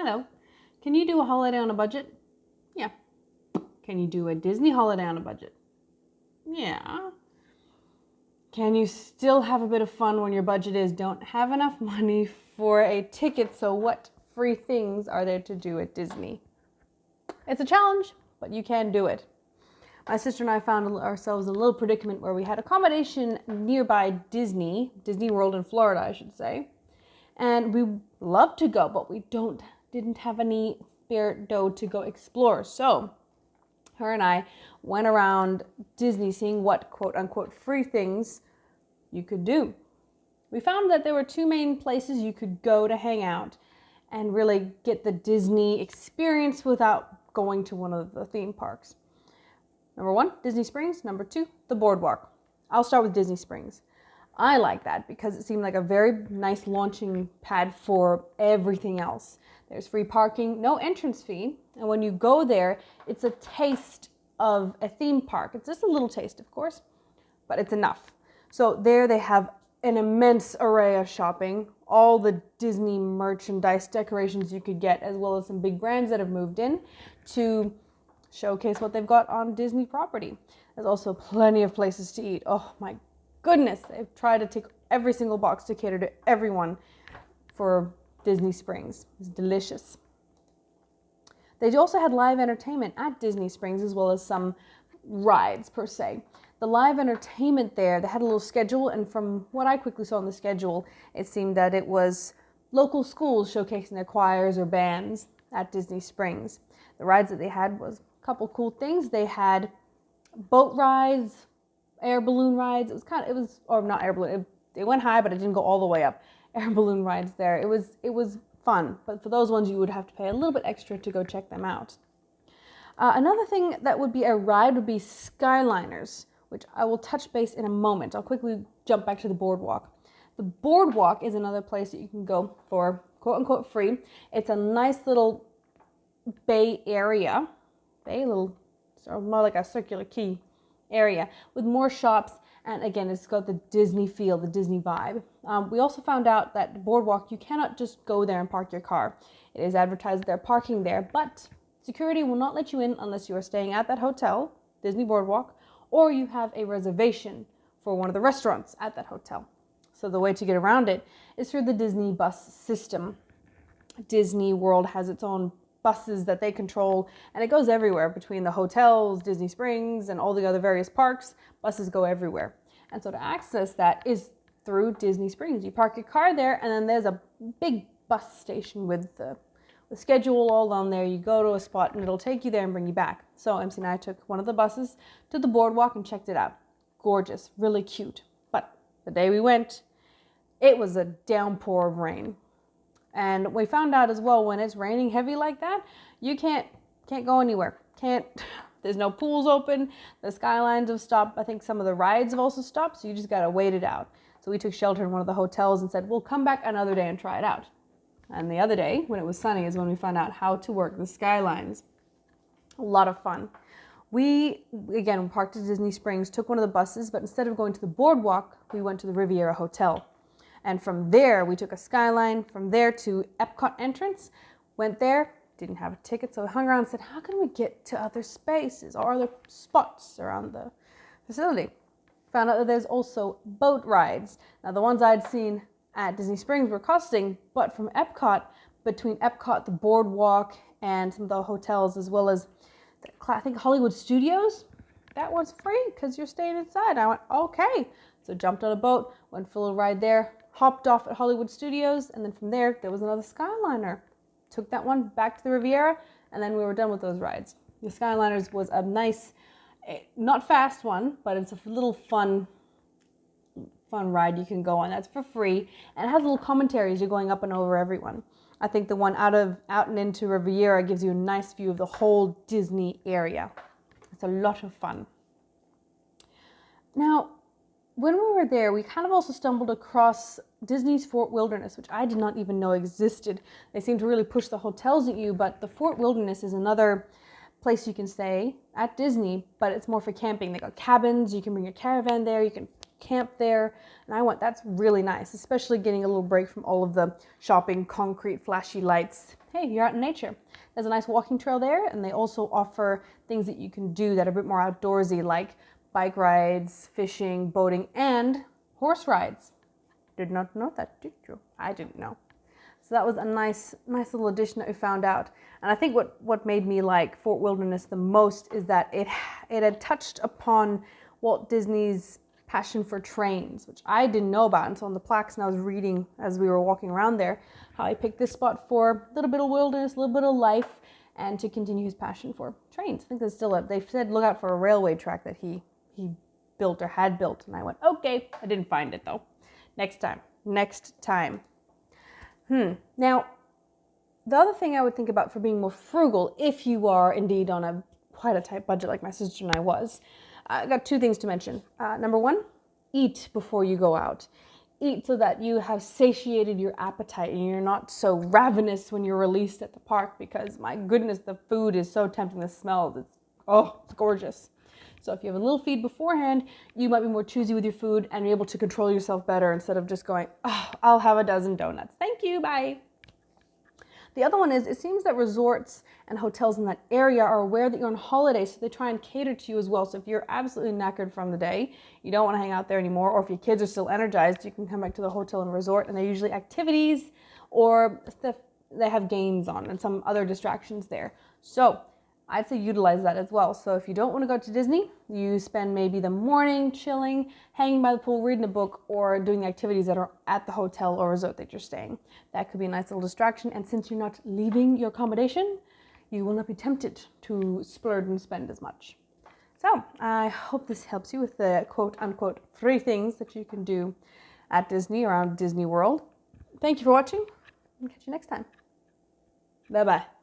Hello. Can you do a holiday on a budget? Yeah. Can you do a Disney holiday on a budget? Yeah. Can you still have a bit of fun when your budget is don't have enough money for a ticket, so what free things are there to do at Disney? It's a challenge, but you can do it. My sister and I found ourselves in a little predicament where we had accommodation nearby Disney World in Florida, I should say. And we love to go, but we didn't have any spare dough to go explore. So her and I went around Disney seeing what quote unquote free things you could do. We found that there were two main places you could go to hang out and really get the Disney experience without going to one of the theme parks. Number 1, Disney Springs. Number 2, the Boardwalk. I'll start with Disney Springs. I like that because it seemed like a very nice launching pad for everything else. There's free parking, no entrance fee, and when you go there, it's a taste of a theme park. It's just a little taste, of course, but it's enough. So there they have an immense array of shopping, all the Disney merchandise, decorations you could get, as well as some big brands that have moved in to showcase what they've got on Disney property. There's also plenty of places to eat. Oh my goodness, they've tried to tick every single box to cater to everyone for Disney Springs. It's delicious. They also had live entertainment at Disney Springs, as well as some rides per se. The live entertainment there, they had a little schedule, and from what I quickly saw on the schedule, it seemed that it was local schools showcasing their choirs or bands at Disney Springs. The rides that they had was a couple cool things. They had boat rides, air balloon rides. Not air balloon. It went high, but it didn't go all the way up. Air balloon rides there. It was fun, but for those ones you would have to pay a little bit extra to go check them out. Another thing that would be a ride would be Skyliners, which I will touch base in a moment. I'll quickly jump back to the Boardwalk. The Boardwalk is another place that you can go for quote unquote free. It's a nice little bay area, more like a circular key area with more shops, and again, it's got the Disney feel, the Disney vibe. We also found out that the Boardwalk, you cannot just go there and park your car. It is advertised they're parking there, but security will not let you in unless you are staying at that hotel, Disney Boardwalk, or you have a reservation for one of the restaurants at that hotel. So the way to get around it is through the Disney bus system. Disney World has its own buses that they control, and it goes everywhere between the hotels, Disney Springs, and all the other various parks. Buses go everywhere. And so to access that is through Disney Springs. You park your car there, and then there's a big bus station with the schedule all on there. You go to a spot and it'll take you there and bring you back. So MC and I took one of the buses to the Boardwalk and checked it out. Gorgeous, really cute. But the day we went, it was a downpour of rain. And we found out as well, when it's raining heavy like that, you can't go anywhere. There's no pools open. The Skylines have stopped. I think some of the rides have also stopped, so you just gotta wait it out. So we took shelter in one of the hotels and said, we'll come back another day and try it out. And the other day, when it was sunny, is when we found out how to work the Skylines. A lot of fun. We, again, parked at Disney Springs, took one of the buses, but instead of going to the Boardwalk, we went to the Riviera Hotel. And from there, we took a Skyline from there to Epcot entrance, went there, didn't have a ticket, so we hung around and said, how can we get to other spaces or other spots around the facility? Found out that there's also boat rides. Now, the ones I'd seen at Disney Springs were costing, but from Epcot, between Epcot, the Boardwalk, and some of the hotels, as well as, I think, Hollywood Studios, that one's free because you're staying inside. I went, okay. So jumped on a boat, went for a little ride there, hopped off at Hollywood Studios, and then from there was another Skyliner. Took that one back to the Riviera, and then we were done with those rides. The Skyliners was a nice, not fast one, but it's a little fun ride you can go on. That's for free, and it has little commentary as you're going up and over everyone. I think the one out and into Riviera gives you a nice view of the whole Disney area. It's a lot of fun. Now, when we were there, we kind of also stumbled across Disney's Fort Wilderness, which I did not even know existed. They seem to really push the hotels at you, but the Fort Wilderness is another place you can stay at Disney, but it's more for camping. They got cabins, you can bring your caravan there, you can camp there. And I went, that's really nice, especially getting a little break from all of the shopping, concrete, flashy lights. Hey, you're out in nature. There's a nice walking trail there, and they also offer things that you can do that are a bit more outdoorsy, like bike rides, fishing, boating, and horse rides. Did not know that, did you? I didn't know. So that was a nice little addition that we found out. And I think what made me like Fort Wilderness the most is that it had touched upon Walt Disney's passion for trains, which I didn't know about until on the plaques, and I was reading as we were walking around there, how he picked this spot for a little bit of wilderness, a little bit of life, and to continue his passion for trains. I think there's still they said look out for a railway track that he built or had built, and I went, okay, I didn't find it though. Next time. Now, the other thing I would think about for being more frugal, if you are indeed on quite a tight budget like my sister and I was, I got two things to mention. Number one, eat before you go out. Eat so that you have satiated your appetite and you're not so ravenous when you're released at the park, because my goodness, the food is so tempting. The smell, it's gorgeous. So if you have a little feed beforehand, you might be more choosy with your food and be able to control yourself better instead of just going, oh, I'll have a dozen donuts. Thank you, bye. The other one is, it seems that resorts and hotels in that area are aware that you're on holiday, so they try and cater to you as well. So if you're absolutely knackered from the day, you don't want to hang out there anymore, or if your kids are still energized, you can come back to the hotel and resort, and they're usually activities or stuff. They have games on and some other distractions there. So I'd say utilize that as well. So if you don't want to go to Disney, you spend maybe the morning chilling, hanging by the pool, reading a book, or doing the activities that are at the hotel or resort that you're staying. That could be a nice little distraction. And since you're not leaving your accommodation, you will not be tempted to splurge and spend as much. So I hope this helps you with the quote unquote 3 things that you can do at Disney, around Disney World. Thank you for watching, and catch you next time. Bye-bye.